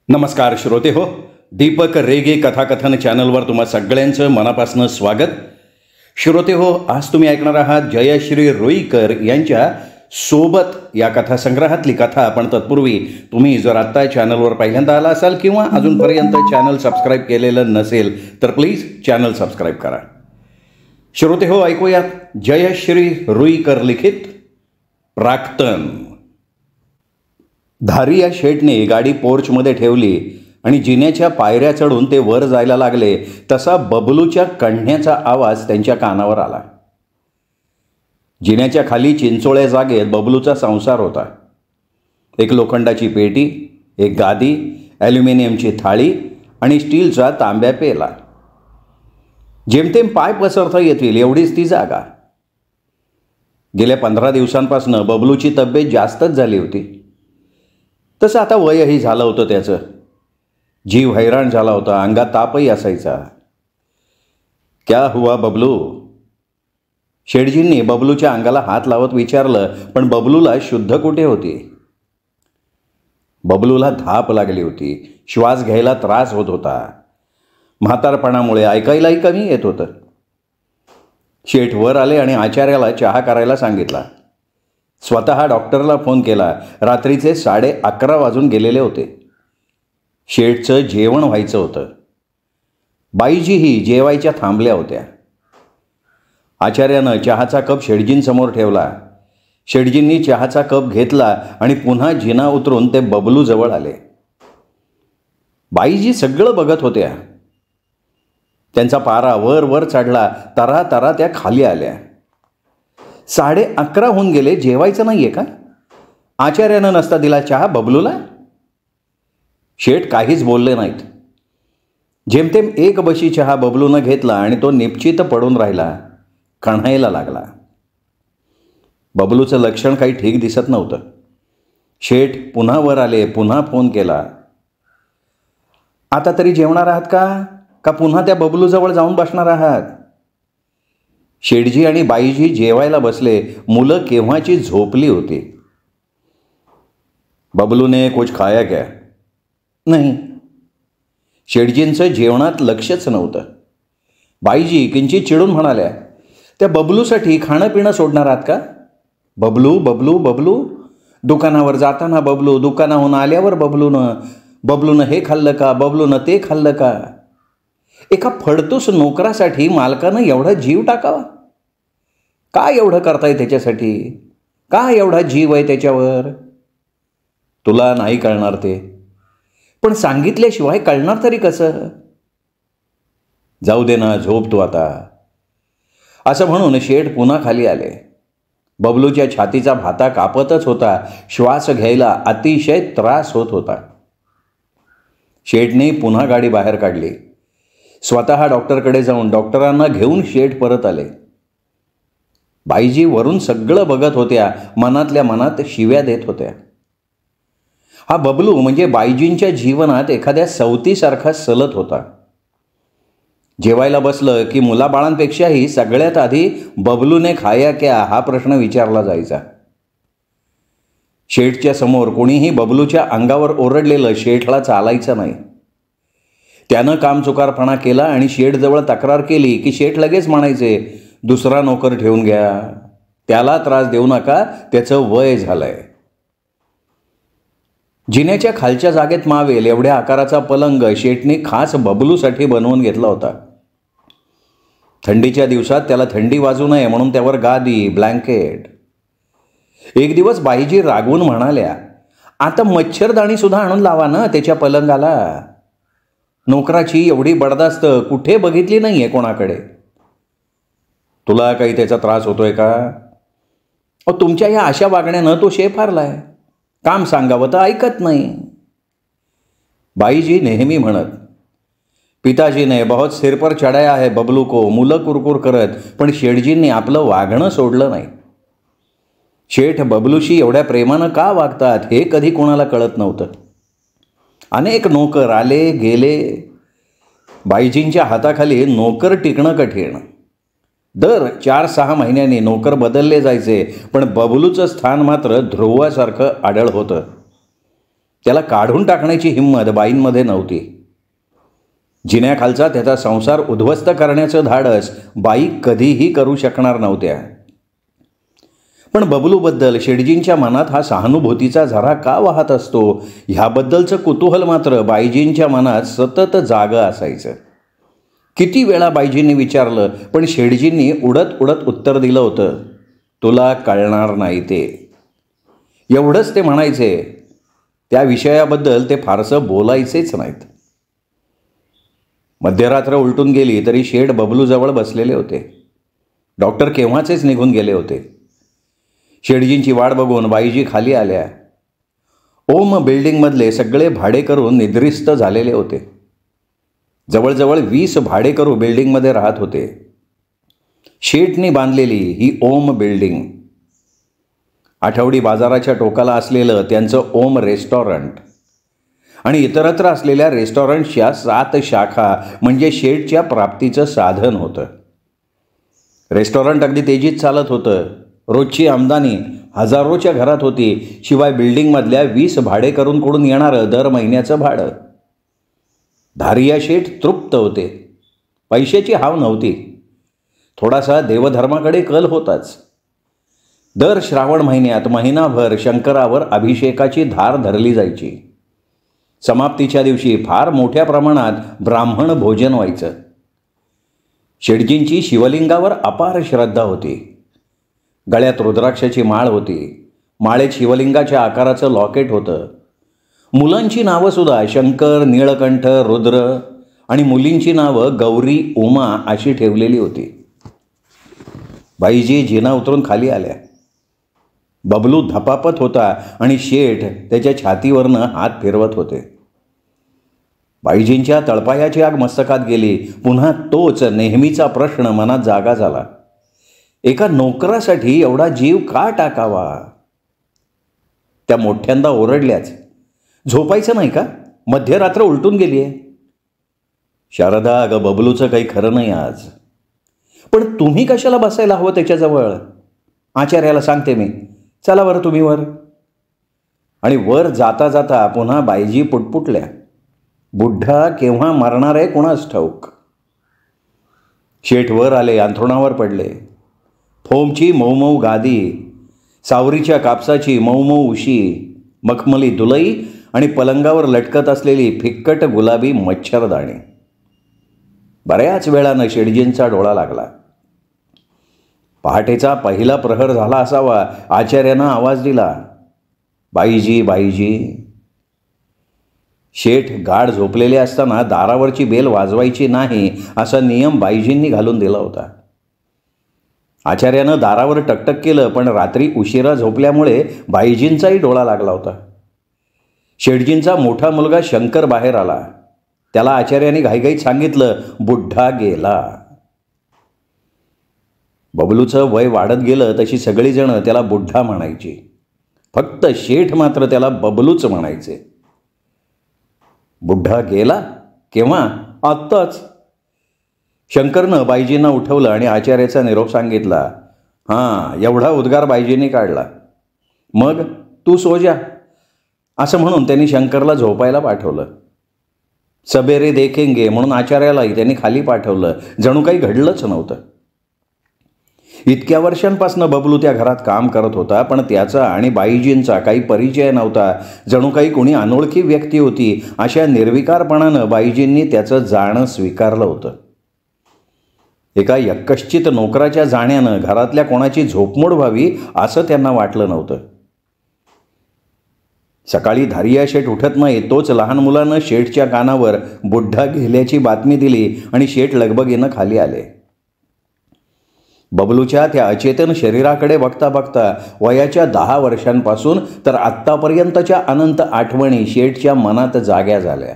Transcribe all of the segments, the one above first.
नमस्कार श्रोते हो, दीपक रेगे कथाकथन चॅनलवर तुम्हा सगळ्यांचं मनापासून स्वागत. श्रोते हो, आज तुम्ही ऐकणार आहात जयश्री रुईकर यांच्या सोबत या कथासंग्रहातली कथा. पण तत्पूर्वी तुम्ही जर आत्ता चॅनलवर पहिल्यांदा आला असाल किंवा अजूनपर्यंत चॅनल सबस्क्राईब केलेलं नसेल तर प्लीज चॅनल सबस्क्राईब करा. श्रोते हो, ऐकूयात जयश्री रुईकर लिखित प्राक्तन. धारिया शेठने गाडी पोर्चमध्ये ठेवली आणि जिन्याच्या पायऱ्या चढून ते वर जायला लागले तसा बबलूच्या कण्हण्याचा आवाज त्यांच्या कानावर आला. जिन्याच्या खाली चिंचोळ्या जागेत बबलूचा संसार होता. एक लोखंडाची पेटी, एक गादी, ॲल्युमिनियमची थाळी आणि स्टीलचा तांब्या पेला. जेमतेम पाय पसरता येतील एवढीच ती जागा. गेल्या 15 दिवसांपासून बबलूची तब्येत जास्तच झाली होती. तसं आता वयही झालं होतं त्याचं. जीव हैराण झाला होता, अंगात तापही असायचा. क्या हुआ बबलू? शेठजींनी बबलूच्या अंगाला हात लावत विचारलं, पण बबलूला शुद्ध कुठे होती. बबलूला धाप लागली होती, श्वास घ्यायला त्रास होत होता. म्हातारपणामुळे ऐकायलाही कमी येत होतं. शेठ वर आले आणि आचार्याला चहा करायला सांगितला. स्वतः डॉक्टरला फोन केला. रात्रीचे 11:30 वाजून गेलेले होते. शेठचं जेवण व्हायचं होतं. बाईजीही जेवायच्या थांबल्या होत्या. आचार्यानं चहाचा कप शेठजींसमोर ठेवला. शेठजींनी चहाचा कप घेतला आणि पुन्हा जिना उतरून ते बबलूजवळ आले. बाईजी सगळं बघत होत्या. त्यांचा पारा वर वर चढला. तरा तरा त्या खाली आल्या. 11:30 होऊन गेले, जेवायचं नाही आहे का? आचार्यानं नसता दिला चहा बबलूला? शेठ काहीच बोलले नाहीत. जेमतेम एक बशी चहा बबलूनं घेतला आणि तो निपचित पडून राहिला. कण्हायला लागला. बबलूचं लक्षण काही ठीक दिसत नव्हतं. शेठ पुन्हा वर आले, पुन्हा फोन केला. आता तरी जेवणार आहात का पुन्हा त्या बबलूजवळ जाऊन बसणार आहात? शेठजी आणि बाईजी जेवायला बसले. मुलं केव्हाची झोपली होती. बबलूने कुछ खाया क्या? नाही. शेठजींचं जेवणात लक्षच नव्हतं. बाईजी किंचित चिडून म्हणाल्या, त्या बबलूसाठी खाणं पिणं सोडणार आहात का? बबलू बबलू बबलू, दुकानावर जाताना बबलू, दुकानाहून आल्यावर बबलूनं हे खाल्लं का, बबलूनं ते खाल्लं का? एका फडतूस नोकरासाठी मालकानं एवढा जीव टाकावा? काय एवढं करताय त्याच्यासाठी? काय एवढा जीव आहे त्याच्यावर? तुला नाही कळणार ते, पण सांगितल्याशिवाय कळणार तरी कसं? जाऊ दे ना, झोप तू आता. असं म्हणून शेठ पुन्हा खाली आले. बबलूच्या छातीचा भाता कापतच होता. श्वास घ्यायला अतिशय त्रास होत होता. शेठने पुन्हा गाडी बाहेर काढली. स्वतः डॉक्टरकडे जाऊन डॉक्टरांना घेऊन शेठ परत आले. बाईजी वरून सगळं बघत होत्या. मनातल्या मनात शिव्या देत होत्या. हा बबलू म्हणजे बाईजींच्या जीवनात एखाद्या सवतीसारखा सलत होता. जेवायला बसलं की मुलाबाळांपेक्षाही सगळ्यात आधी बबलूने खाया क्या हा प्रश्न विचारला जायचा. शेठच्या समोर कोणीही बबलूच्या अंगावर ओरडलेलं शेठला चालायचं नाही. त्यानं कामचुकारपणा केला आणि शेठजवळ तक्रार केली की शेठ लगेच म्हणायचे, दुसरा नोकर ठेवून घ्या, त्याला त्रास देऊ नका, त्याचं वय झालंय. जिन्याच्या खालच्या जागेत मावेल एवढ्या आकाराचा पलंग शेठने खास बबलूसाठी बनवून घेतला होता. थंडीच्या दिवसात त्याला थंडी वाजू नये म्हणून त्यावर गादी, ब्लँकेट. एक दिवस बाईजी रागवून म्हणाल्या, आता मच्छरदाणी सुद्धा आणून लावा ना त्याच्या पलंगाला. नोकराची एवढी बडदास्त कुठे बघितली नाहीये कोणाकडे. तुला काही त्याचा त्रास होतोय का? तुमच्या या अशा वागण्यानं तो शेफारलाय. काम सांगावं तर ऐकत नाही. बाईजी नेहमी म्हणत, पिताजी ने बहुत सिर पर चढाया है बबलू को. मुलं कुरकुर करत, पण शेठजींनी आपलं वागणं सोडलं नाही. शेठ बबलूशी एवढ्या प्रेमानं का वागतात हे कधी कोणाला कळत नव्हतं. अनेक नोकर आले गेले. बाईजींच्या हाताखाली नोकर टिकणं कठीण. दर 4-6 महिन्यांनी नोकर बदलले जायचे, पण बबलूचं स्थान मात्र ध्रुवासारखं आढळ होतं. त्याला काढून टाकण्याची हिंमत बाईंमध्ये नव्हती. जिन्याखालचा त्याचा संसार उद्ध्वस्त करण्याचं धाडस बाई कधीही करू शकणार नव्हत्या. पण बबलूबद्दल शेटजींच्या मनात हा सहानुभूतीचा झरा का वाहत असतो ह्याबद्दलचं कुतूहल मात्र बाईजींच्या मनात सतत जागं असायचं. किती वेळा बाईजींनी विचारलं, पण शेटजींनी उडत उडत उत्तर दिलं होतं, तुला कळणार नाही ते. एवढंच ते म्हणायचे. त्या विषयाबद्दल ते फारसं बोलायचेच नाहीत. मध्यरात्र उलटून गेली तरी शेठ बबलूजवळ बसलेले होते. डॉक्टर केव्हाचेच निघून गेले होते. शेठजींची वाट बघून बाईजी खाली आल्या. ओम बिल्डिंगमधले सगळे भाडेकरू निद्रिस्त झालेले होते. जवळजवळ 20 भाडेकरू बिल्डिंगमध्ये राहत होते. शेठनी बांधलेली ही ओम बिल्डिंग. आठवडी बाजाराच्या टोकाला असलेलं त्यांचं ओम रेस्टॉरंट आणि इतरत्र असलेल्या रेस्टॉरंटच्या 7 शाखा म्हणजे शेठच्या प्राप्तीचं साधन होतं. रेस्टॉरंट अगदी तेजीत चालत होतं. रोजची आमदानी हजारोच्या घरात होती. शिवाय बिल्डिंगमधल्या 20 भाडेकरूंकडून येणारं दर महिन्याचं भाडं. धारिया शेठ तृप्त होते. पैशाची हाव नव्हती. थोडासा देवधर्माकडे कल होताच. दर श्रावण महिन्यात महिनाभर शंकरावर अभिषेकाची धार धरली जायची. समाप्तीच्या दिवशी फार मोठ्या प्रमाणात ब्राह्मण भोजन व्हायचं. शेठजींची शिवलिंगावर अपार श्रद्धा होती. गळ्यात रुद्राक्षाची माळ होती. माळेत शिवलिंगाच्या आकाराचं लॉकेट होतं. मुलांची नावंसुद्धा शंकर, नीळकंठ, रुद्र आणि मुलींची नावं गौरी, उमा अशी ठेवलेली होती. बाईजी जिना उतरून खाली आल्या. बबलू धपापत होता आणि शेठ त्याच्या छातीवरनं हात फिरवत होते. बाईजींच्या तळपायाची आग मस्तकात गेली. पुन्हा तोच नेहमीचा प्रश्न मनात जागा झाला. एका नोकरासाठी एवढा जीव का टाकावा? त्या मोठ्यांदा ओरडल्याच. झोपायचं नाही का? मध्यरात्र उलटून गेली आहे. शारदा, अगं बबलूचं काही खरं नाही आज. पण तुम्ही कशाला बसायला हवं त्याच्याजवळ? आचार्याला सांगते मी. चला बरं तुम्ही वर. आणि वर जाता जाता पुन्हा बाईजी पुटपुटल्या. बुड्ढा केव्हा मरणार आहे कुणास ठाऊक. शेठ वर आले. अंथरुणावर पडले. फोमची मऊमऊ गादी, सावरीच्या कापसाची मऊमऊ उशी, मखमली दुलई आणि पलंगावर लटकत असलेली फिक्कट गुलाबी मच्छरदाणी. बऱ्याच वेळानं शेठजींचा डोळा लागला. पहाटेचा पहिला प्रहर झाला असावा. आचार्यानं आवाज दिला, बाईजी, बाईजी. शेठ गाढ झोपलेले असताना दारावरची बेल वाजवायची नाही असा नियम बाईजींनी घालून दिला होता. आचार्यानं दारावर टकटक केलं, पण रात्री उशिरा झोपल्यामुळे बाईजींचाही डोळा लागला होता. शेठजींचा मोठा मुलगा शंकर बाहेर आला. त्याला आचार्याने घाईघाईत सांगितलं, बुड्ढा गेला. बबलूचं वय वाढत गेलं तशी सगळीजणं त्याला बुड्ढा म्हणायची. फक्त शेठ मात्र त्याला बबलूच म्हणायचे. बुड्ढा गेला? केव्हा? आत्ताच. शंकरनं बाईजींना उठवलं आणि आचार्याचा निरोप सांगितला. हां, एवढा उद्गार बाईजींनी काढला. मग तू सो जा असं म्हणून त्यांनी शंकरला झोपायला पाठवलं. सबेरे देखेंगे म्हणून आचार्यालाही त्यांनी खाली पाठवलं. जणू काही घडलंच नव्हतं. इतक्या वर्षांपासून बबलू त्या घरात काम करत होता, पण त्याचा आणि बाईजींचा काही परिचय नव्हता. जणू काही कोणी अनोळखी व्यक्ती होती अशा निर्विकारपणानं बाईजींनी त्याचं जाणं स्वीकारलं होतं. एका यक्कश्चित नोकराच्या जाण्यानं घरातल्या कोणाची झोपमोड व्हावी असं त्यांना वाटलं नव्हतं. सकाळी धारिया शेठ उठत नाही तोच लहान मुलानं शेठच्या कानावर बुड्ढा गेल्याची बातमी दिली आणि शेठ लगबगीनं खाली आले. बबलूच्या त्या अचेतन शरीराकडे बघता बघता वयाच्या 10 वर्षांपासून तर आत्तापर्यंतच्या अनंत आठवणी शेठच्या मनात जाग्या झाल्या.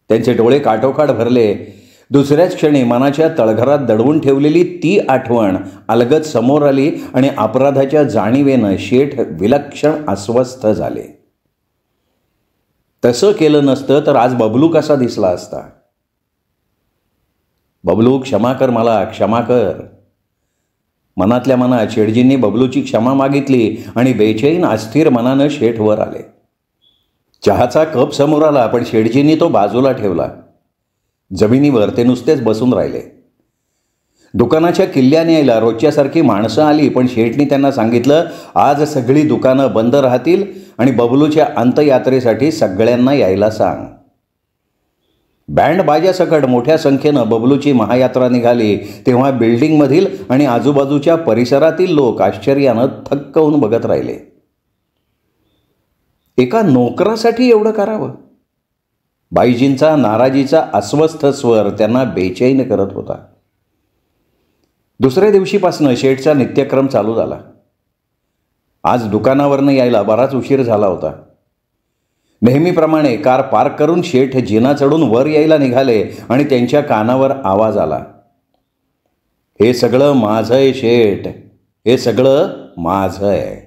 त्यांचे डोळे काठोकाठ भरले. दुसऱ्याच क्षणी मनाच्या तळघरात दडवून ठेवलेली ती आठवण अलगद समोर आली आणि अपराधाच्या जाणीवेनं शेठ विलक्षण अस्वस्थ झाले. तसं केलं नसतं तर आज बबलू कसा दिसला असता? बबलू, क्षमा कर मला, क्षमा कर. मनातल्या मनात शेठजींनी बबलूची क्षमा मागितली आणि बेचैन अस्थिर मनानं शेठ वर आले. चहाचा कप समोर आला, पण शेठजींनी तो बाजूला ठेवला. जमिनीवर ते नुसतेच बसून राहिले. दुकानाच्या किल्ल्याने यायला रोजच्यासारखी माणसं आली, पण शेठनी त्यांना सांगितलं, आज सगळी दुकानं बंद राहतील आणि बबलूच्या अंत्ययात्रेसाठी सगळ्यांना यायला सांग. बँड बाजासकट मोठ्या संख्येनं बबलूची महायात्रा निघाली तेव्हा बिल्डिंगमधील आणि आजूबाजूच्या परिसरातील लोक आश्चर्यानं थक्क होऊन बघत राहिले. एका नोकरासाठी एवढं करावं? बाईजींचा नाराजीचा अस्वस्थ स्वर त्यांना बेचैन करत होता. दुसऱ्या दिवशीपासनं शेठचा नित्यक्रम चालू झाला. आज दुकानावरनं यायला बराच उशीर झाला होता. नेहमीप्रमाणे कार पार्क करून शेठ जिना चढून वर यायला निघाले आणि त्यांच्या कानावर आवाज आला, हे सगळं माझंय शेठ, हे सगळं माझंय.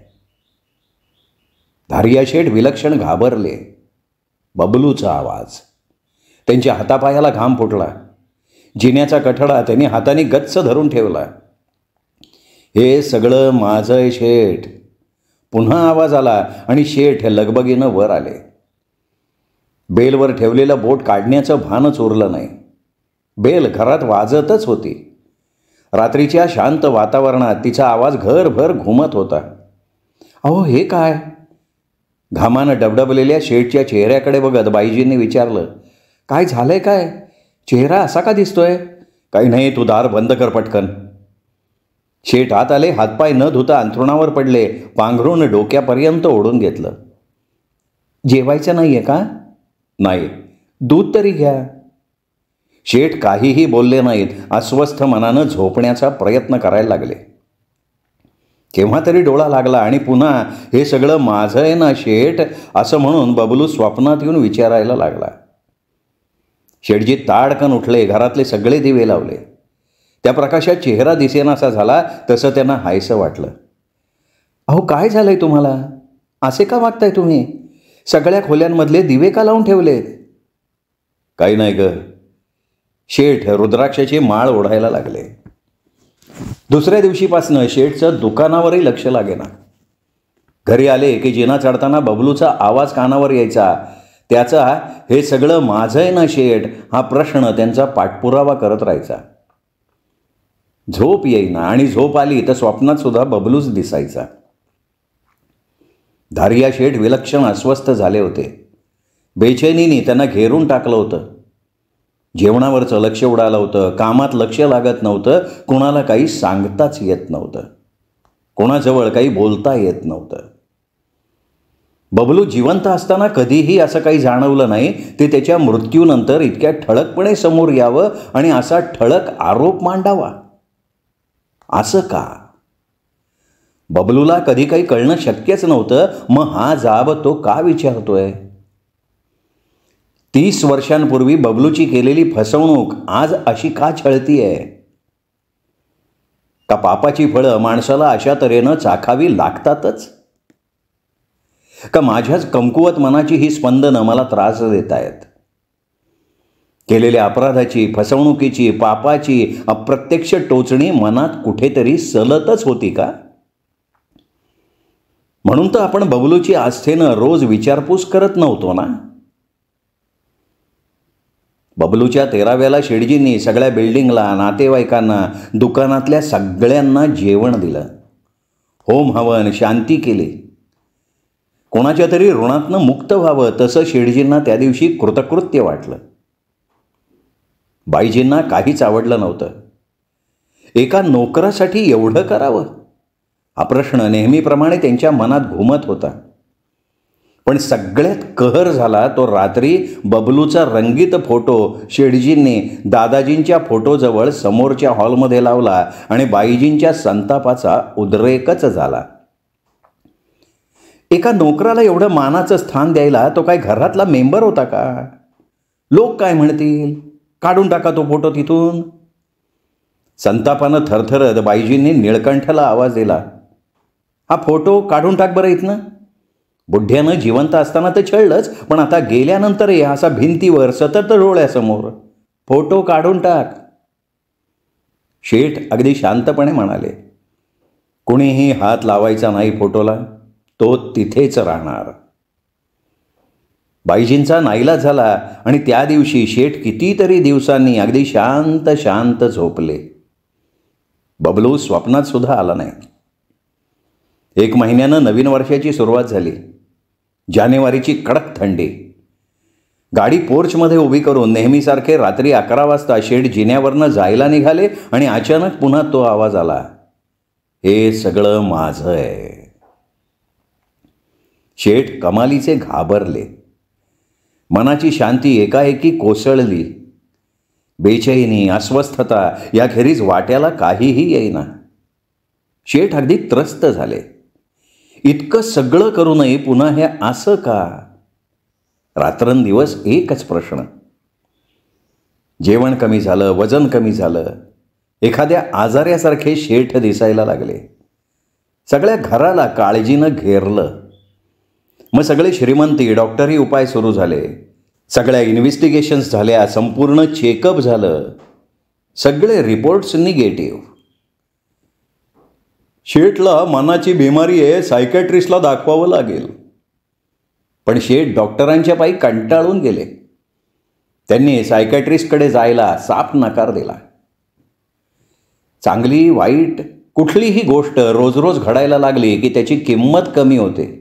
धारिया शेठ विलक्षण घाबरले. बबलूचा आवाज. त्यांच्या हातापायाला घाम फुटला. जिन्याचा कठडा त्यांनी हाताने गच्च धरून ठेवला. हे सगळं माझंय शेठ. पुन्हा आवाज आला आणि शेठ लगबगीनं वर आले. बेलवर ठेवलेलं बोट काढण्याचं भानच उरलं नाही. बेल घरात वाजतच होती. रात्रीच्या शांत वातावरणात तिचा आवाज घरभर घुमत होता. अहो हे काय? घामानं डबडबलेल्या शेठच्या चेहऱ्याकडे बघत बाईजींनी विचारलं, काय झालंय काय? चेहरा असा का दिसतोय? काही नाही, तू दार बंद कर पटकन. शेठ आत आले. हातपाय न धुता अंथरुणावर पडले. पांघरून डोक्यापर्यंत ओढून घेतलं. जेवायचं नाहीये का? नाही. दूध तरी घ्या. शेठ काहीही बोलले नाहीत. अस्वस्थ मनानं झोपण्याचा प्रयत्न करायला लागले. केव्हा तरी डोळा लागला आणि पुन्हा हे सगळं माझं आहे ना शेठ, असं म्हणून बबलू स्वप्नात येऊन विचारायला लागला. शेठजी ताडकन उठले. घरातले सगळे दिवे लावले. त्या प्रकाशात चेहरा दिसेनासा झाला. तसं त्यांना हायसं वाटलं. अहो काय झालंय तुम्हाला? असे का वागताय तुम्ही? सगळ्या खोल्यांमधले दिवे का लावून ठेवलेत? काही नाही ग. शेठ रुद्राक्षाची माळ ओढायला लागले. दुसऱ्या दिवशीपासनं शेठचं दुकानावरही लक्ष लागेना. घरी आले की जिना चढताना बबलूचा आवाज कानावर यायचा. त्याचा हे सगळं माझं आहे ना शेठ हा प्रश्न त्यांचा पाठपुरावा करत राहायचा. झोप येईना आणि झोप आली तर स्वप्नात सुद्धा बबलूच दिसायचा. धारिया शेठ विलक्षण अस्वस्थ झाले होते. बेचैनीने त्यांना घेरून टाकलं होतं. जेवणावरचं लक्ष उडालं होतं. कामात लक्ष लागत नव्हतं. कोणाला काही सांगताच येत नव्हतं. कोणाजवळ काही बोलता येत नव्हतं. बबलू जिवंत असताना कधीही असं काही जाणवलं नाही. ते त्याच्या मृत्यूनंतर इतक्या ठळकपणे समोर यावं आणि असा ठळक आरोप मांडावा. असं का? बबलूला कधी काही कळणं शक्यच नव्हतं. मग हा जाब तो का विचारतोय? 30 वर्षांपूर्वी बबलूची केलेली फसवणूक आज अशी का छळतीये? का पापाची फळं माणसाला अशा तऱ्हेनं चाखावी लागतातच? का माझ्याच कमकुवत मनाची ही स्पंदनं मला त्रास देत आहेत? केलेल्या अपराधाची, फसवणुकीची, पापाची अप्रत्यक्ष टोचणी मनात कुठेतरी सलतच होती का? म्हणून तर आपण बबलूची आस्थेनं रोज विचारपूस करत नव्हतो ना. बबलूच्या 13व्याला शेठजींनी सगळ्या बिल्डिंगला, नातेवाईकांना, दुकानातल्या सगळ्यांना जेवण दिलं. होम हवन, शांती केली. कोणाच्या तरी ऋणातनं मुक्त व्हावं तसं शेठजींना त्या दिवशी कृतकृत्य वाटलं. बाईजींना काहीच आवडलं नव्हतं. एका नोकरासाठी एवढं करावं हा प्रश्न नेहमीप्रमाणे त्यांच्या मनात घुमत होता. पण सगळ्यात कहर झाला तो रात्री बबलूचा रंगीत फोटो शेठजींनी दादाजींच्या फोटोजवळ समोरच्या हॉलमध्ये लावला आणि बाईजींच्या संतापाचा उद्रेकच झाला. एका नोकराला एवढं मानाचं स्थान द्यायला तो काय घरातला मेंबर होता का? लोक काय म्हणतील? काढून टाका तो फोटो तिथून. संतापानं थरथरत बाईजींनी निळकंठला आवाज दिला, हा फोटो काढून टाक बरं इथनं. बुढ्यानं जिवंत असताना तर छळलंच, पण आता गेल्यानंतरही असा भिंतीवर सतत डोळ्यासमोर फोटो काढून टाक. शेठ अगदी शांतपणे म्हणाले, कुणीही हात लावायचा नाही फोटोला, तो तिथेच राहणार. बाईजींचा नाईलाज झाला आणि त्या दिवशी शेठ कितीतरी दिवसांनी अगदी शांत शांत झोपले. बबलू स्वप्नात सुद्धा आला नाही. 1 महिन्यानं नवीन वर्षाची सुरुवात झाली. जानेवारीची कडक थंडी. गाडी पोर्चमध्ये उभी करून नेहमीसारखे रात्री 11 वाजता शेठ जिन्यावरनं जायला निघाले आणि अचानक पुन्हा तो आवाज आला, हे सगळं माझं आहे. शेठ कमालीचे घाबरले. मनाची शांती एकाएकी कोसळली. बेचैनी, अस्वस्थता याखेरीज वाट्याला काहीही येईना. शेठ अगदी त्रस्त झाले. इतकं सगळं करूनही पुन्हा हे असं का? रात्रंदिवस एकच प्रश्न. जेवण कमी झालं, वजन कमी झालं, एखाद्या आजाऱ्यासारखे शेठ दिसायला लागले. सगळ्या घराला काळजीनं घेरलं. मग सगळे श्रीमंती डॉक्टरी उपाय सुरू झाले. सगळ्या इन्व्हेस्टिगेशन्स झाल्या, संपूर्ण चेकअप झालं, सगळे रिपोर्ट्स निगेटिव्ह. शेठला मनाची बिमारी आहे, सायकॅट्रिस्टला दाखवावं लागेल. पण शेठ डॉक्टरांच्या पायी कंटाळून गेले. त्यांनी सायकॅट्रिस्टकडे जायला साफ नकार दिला. चांगली वाईट कुठलीही गोष्ट रोज रोज घडायला लागली की त्याची किंमत कमी होते,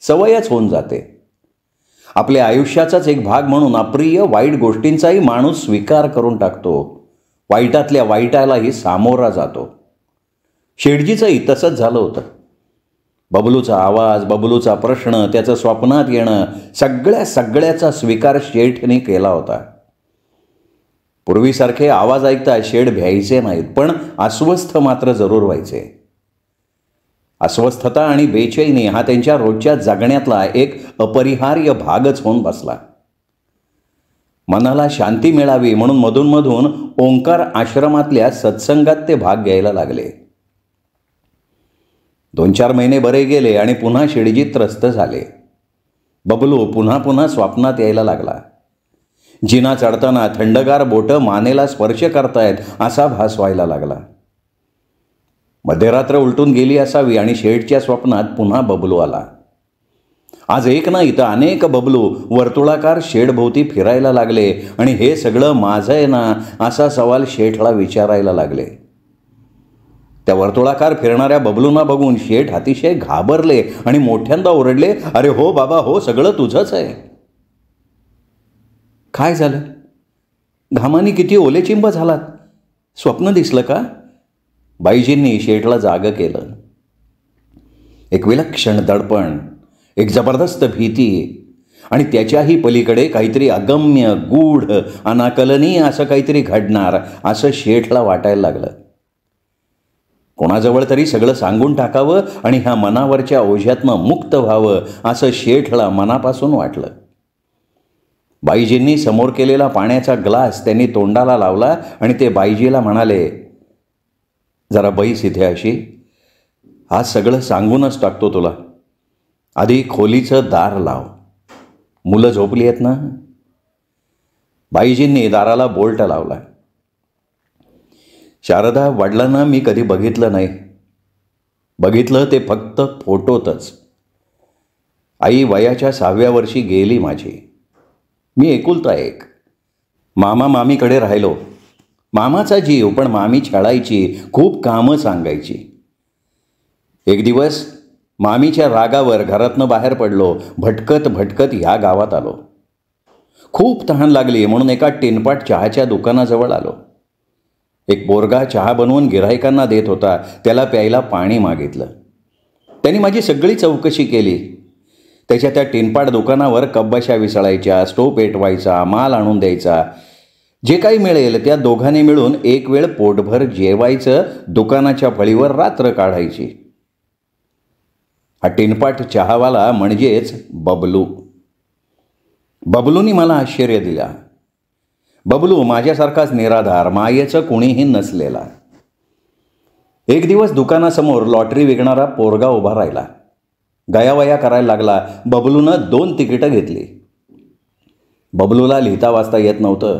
सवयच होऊन जाते. आपल्या आयुष्याचाच एक भाग म्हणून अप्रिय वाईट गोष्टींचाही माणूस स्वीकार करून टाकतो. वाईटातल्या वाईटालाही सामोरा जातो. शेठजीचंही तसंच झालं होतं. बबलूचा आवाज, बबलूचा प्रश्न, त्याचं स्वप्नात येणं, सगळ्याचा स्वीकार शेठने केला होता. पूर्वीसारखे आवाज ऐकता शेठ भ्यायचे नाहीत, पण अस्वस्थ मात्र जरूर व्हायचे. अस्वस्थता आणि बेचैनी हा त्यांच्या रोजच्या जगण्यातला एक अपरिहार्य भागच होऊन बसला. मनाला शांती मिळावी म्हणून मधून ओंकार आश्रमातल्या सत्संगात ते भाग घ्यायला लागले. 2-4 महिने बरे गेले आणि पुन्हा शेठजी त्रस्त झाले. बबलू पुन्हा स्वप्नात यायला लागला. जिना चढताना थंडगार बोटं मानेला स्पर्श करतायत असा भास व्हायला लागला. मध्यरात्र उलटून गेली असावी आणि शेठच्या स्वप्नात पुन्हा बबलू आला. आज एक नाही तर अनेक बबलू वर्तुळाकार शेठभोवती फिरायला लागले आणि हे सगळं माझं आहे ना असा सवाल शेठला विचारायला लागले. त्या वर्तुळाकार फिरणाऱ्या बबलूंना बघून शेठ अतिशय घाबरले आणि मोठ्यांदा ओरडले, अरे हो बाबा हो, सगळं तुझंच आहे. काय झालं? घामाने किती ओलेचिंब झालात? स्वप्न दिसलं का? बाईजींनी शेठला जागं केलं. एक विलक्षण दडपण, एक जबरदस्त भीती आणि त्याच्याही पलीकडे काहीतरी अगम्य, गूढ, अनाकलनीय असं काहीतरी घडणार असं शेठला वाटायला लागलं. कोणाजवळ तरी सगळं सांगून टाकावं आणि ह्या मनावरच्या ओझ्यातनं मुक्त व्हावं असं शेठला मनापासून वाटलं. बाईजींनी समोर केलेला पाण्याचा ग्लास त्यांनी तोंडाला लावला आणि ते बाईजीला म्हणाले, जरा बैस इथे अशी, आज सगळं सांगूनच टाकतो तुला. आधी खोलीचं दार लाव. मुलं झोपली आहेत ना? बाईजींनी दाराला बोल्ट लावला. शारदा, वडिलांना मी कधी बघितलं नाही. बघितलं ते फक्त फोटोतच. आई वयाच्या 6व्या वर्षी गेली माझी. मी एकुलता एक. मामा मामीकडे राहिलो. मामाचा जीव, पण मामी छळायची, खूप कामं सांगायची. एक दिवस मामीच्या रागावर घरातनं बाहेर पडलो. भटकत ह्या गावात आलो. खूप तहान लागली म्हणून एका टिनपाट चहाच्या दुकानाजवळ आलो. एक पोरगा चहा बनवून गिऱ्हाईकांना देत होता. त्याला प्यायला पाणी मागितलं. त्यांनी माझी सगळी चौकशी केली. त्याच्या त्या टिनपाट दुकानावर कब्बाशा विसळायच्या, स्टोव पेटवायचा, माल आणून द्यायचा. जे काही मिळेल त्या दोघांनी मिळून एक वेळ पोटभर जेवायचं, दुकानाच्या फळीवर रात्र काढायची. हा टिनपाट चहावाला म्हणजेच बबलू. बबलूनी मला आश्चर्य दिला. बबलू माझ्यासारखाच निराधार, मायेचं कुणीही नसलेला. एक दिवस दुकानासमोर लॉटरी विकणारा पोरगा उभा राहिला. गयावया करायला लागला. बबलूनं 2 तिकीटं घेतली. बबलूला लिहिता वाचता येत नव्हतं.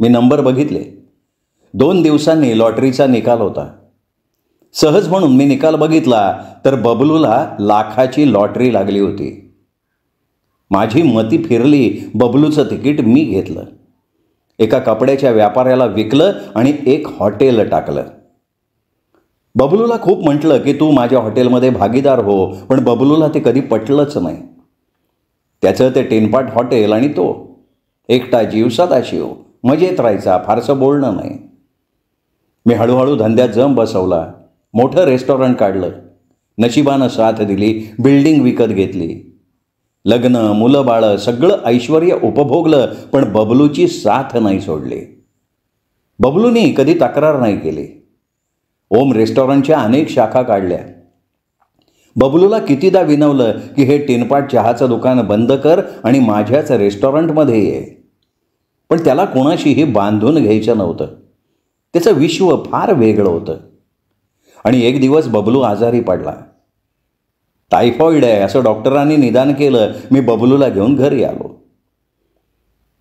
मी नंबर बघितले. 2 दिवसांनी लॉटरीचा निकाल होता. सहज म्हणून मी निकाल बघितला तर बबलूला लाखाची लॉटरी लागली होती. माझी मती फिरली. बबलूचं तिकीट मी घेतलं, एका कपड्याच्या व्यापाऱ्याला विकलं आणि एक हॉटेल टाकलं. बबलूला खूप म्हटलं की तू माझ्या हॉटेलमध्ये भागीदार हो, पण बबलूला ते कधी पटलंच नाही. त्याचं ते टेनपाट हॉटेल आणि तो एकटा जीव सदाशिव, मजेत राहायचा, फारसं बोलणं नाही. मी हळूहळू धंद्यात जम बसवला. मोठं रेस्टॉरंट काढलं. नशिबानं साथ दिली. बिल्डिंग विकत घेतली. लग्न, मुलं बाळं सगळं ऐश्वर्य उपभोगलं, पण बबलूची साथ नाही सोडली. बबलूनी कधी तक्रार नाही केली. ओम रेस्टॉरंटच्या अनेक शाखा काढल्या. बबलूला कितीदा विनवलं की हे टिनपाट चहाचं दुकान बंद कर आणि माझ्याच रेस्टॉरंटमध्ये ये, पण त्याला कोणाशीही बांधून घ्यायचं नव्हतं. त्याचं विश्व फार वेगळं होतं. आणि एक दिवस बबलू आजारी पडला. टायफॉइड आहे असं डॉक्टरांनी निदान केलं. मी बबलूला घेऊन घरी आलो.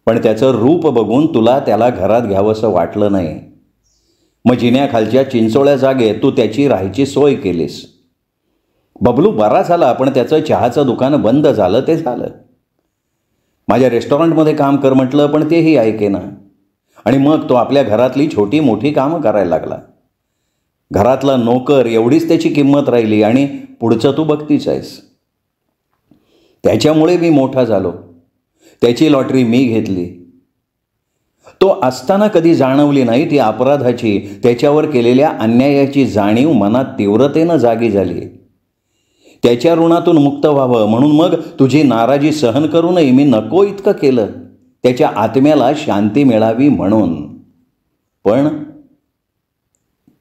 पण त्याचं रूप बघून तुला त्याला घरात घ्यावंसं वाटलं नाही. मग जिन्याखालच्या चिंचोळ्या जागेत तू त्याची राहायची सोय केलीस. बबलू बरा झाला, पण त्याचं चहाचं दुकान बंद झालं ते झालं. माझ्या रेस्टॉरंटमध्ये काम कर म्हटलं, पण तेही ऐकेना. आणि मग तो आपल्या घरातली छोटी मोठी कामं करायला लागला. घरातला नोकर एवढीच त्याची किंमत राहिली. आणि पुढचं तू बघतीच आहेस. त्याच्यामुळे मी मोठा झालो. त्याची लॉटरी मी घेतली. तो असताना कधी जाणवली नाही ती अपराधाची, त्याच्यावर केलेल्या अन्यायाची जाणीव मनात तीव्रतेनं जागी झाली. त्याच्या ऋणातून मुक्त व्हावं म्हणून मग तुझी नाराजी सहन करूनही मी नको इतकं केलं, त्याच्या आत्म्याला शांती मिळावी म्हणून.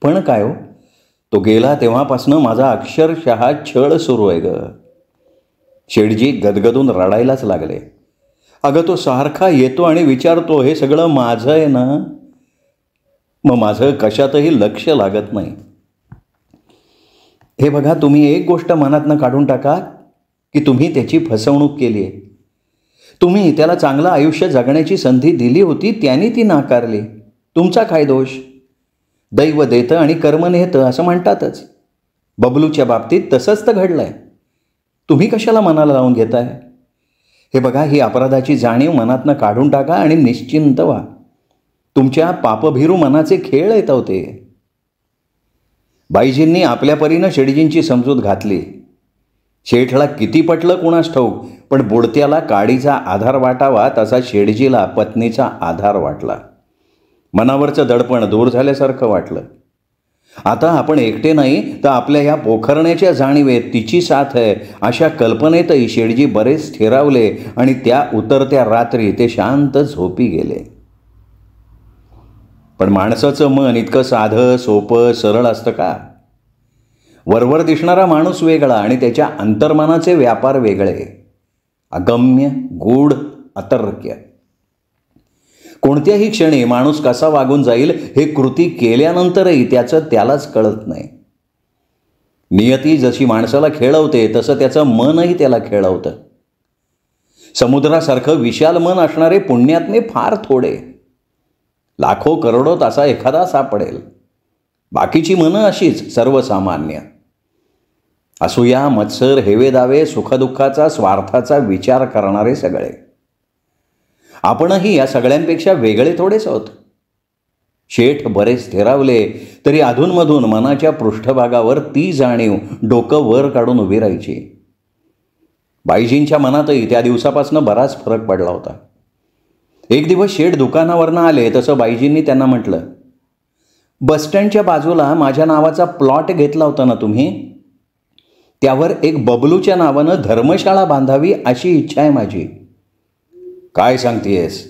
पण काय हो, तो गेला तेव्हापासनं माझा अक्षरशः छळ सुरू आहे ग. शेठजी गदगदून रडायलाच लागले. अगं तो सारखा येतो आणि विचारतो हे सगळं माझं आहे ना. मग माझं कशातही लक्ष लागत नाही. हे बघा, तुम्ही एक गोष्ट मनातनं काढून टाका की तुम्ही त्याची फसवणूक केली आहे. तुम्ही त्याला चांगलं आयुष्य जगण्याची संधी दिली होती, त्याने ती नाकारली. तुमचा काय दोष? दैव देतं आणि कर्म नेतं असं म्हणतातच. बबलूच्या बाबतीत तसंच तर घडलंय. तुम्ही कशाला मनाला लावून घेताय? हे बघा, ही अपराधाची जाणीव मनातनं काढून टाका आणि निश्चिंत व्हा. तुमच्या पापभिरू मनाचे खेळ येत होते. बाईजींनी आपल्या परीनं शेठजींची समजूत घातली. शेठला किती पटलं कुणास ठाऊक, पण बुडत्याला काडीचा आधार वाटावा तसा शेठजीला पत्नीचा आधार वाटला. मनावरचं दडपण दूर झाल्यासारखं वाटलं. आता आपण एकटे नाही तर आपल्या या पोखरण्याच्या जाणीवेत तिची साथ आहे अशा कल्पनेतही शेठजी बरेच स्थिरावले आणि त्या उतरत्या रात्री ते शांत झोपी गेले. पण माणसाचं मन इतकं साधं सोपं सरळ असतं का? वरवर दिसणारा माणूस वेगळा आणि त्याच्या अंतर्मनाचे व्यापार वेगळे. अगम्य, गूढ, अतर्क्य. कोणत्याही क्षणी माणूस कसा वागून जाईल हे कृती केल्यानंतरही त्याचं त्यालाच कळत नाही. नियती जशी माणसाला खेळवते तसं त्याचं मनही त्याला खेळवतं. समुद्रासारखं विशाल मन असणारे पुण्यात्मे फार थोडे. लाखो करोडोत असा एखादा सापडेल. बाकीची मनं अशीच सर्वसामान्य. असूया, मत्सर, हेवेदावे, सुखदुःखाचा, स्वार्थाचा विचार करणारे सगळे. आपणही या सगळ्यांपेक्षा वेगळे थोडेच आहोत. शेठ बरेच स्थिरावले तरी अधूनमधून मनाच्या पृष्ठभागावर ती जाणीव डोकं वर काढून उभी राहायची. बाईजींच्या मनातही त्या दिवसापासून बराच फरक पडला होता. एक दिवस शेठ दुकानावरनं आले तसं बाईजींनी त्यांना म्हटलं, बसस्टँडच्या बाजूला माझ्या नावाचा प्लॉट घेतला होता ना तुम्ही, त्यावर एक बबलूच्या नावानं धर्मशाळा बांधावी अशी इच्छा आहे माझी. काय सांगतेस?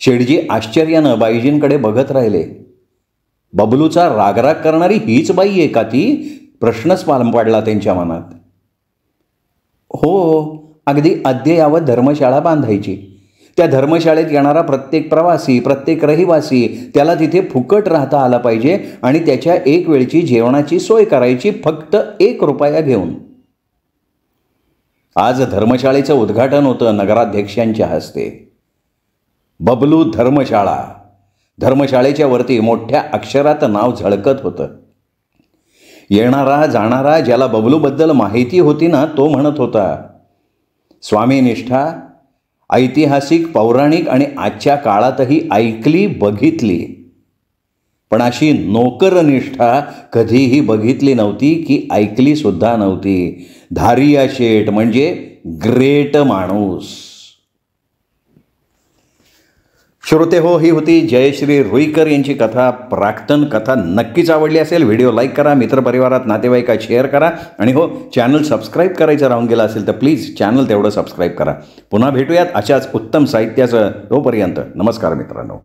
शेठजी आश्चर्यानं बाईजींकडे बघत राहिले. बबलूचा रागराग करणारी हीच बाई आहे का ती? प्रश्नच पडला त्यांच्या मनात. हो, अगदी अद्ययावत धर्मशाळा बांधायची. त्या धर्मशाळेत येणारा प्रत्येक प्रवासी, प्रत्येक रहिवासी त्याला तिथे फुकट राहता आला पाहिजे आणि त्याच्या एक वेळची जेवणाची सोय करायची, फक्त 1 रुपया घेऊन. आज धर्मशाळेचं उद्घाटन होतं नगराध्यक्षांच्या हस्ते. बबलू धर्मशाळा. धर्मशाळेच्या वरती मोठ्या अक्षरात नाव झळकत होतं. येणारा जाणारा ज्याला बबलूबद्दल माहिती होती ना, तो म्हणत होता, स्वामीनिष्ठा ऐतिहासिक, पौराणिक आणि आजच्या काळातही ऐकली, बघितली, पण अशी नोकरनिष्ठा कधीही बघितली नव्हती की ऐकली सुद्धा नव्हती. धारिया शेठ म्हणजे ग्रेट माणूस. श्रोते हो, ही होती जयश्री रुईकर यांची कथा. प्राक्तन कथा नक्कीच आवडली असेल. व्हिडिओ लाईक करा, मित्रपरिवारात, नातेवाईकात शेअर करा. आणि हो, चॅनल सबस्क्राईब करायचं राहून गेलं असेल तर प्लीज चॅनल तेवढं सबस्क्राईब करा. पुन्हा भेटूयात अशाच उत्तम साहित्याचं. तोपर्यंत नमस्कार मित्रांनो.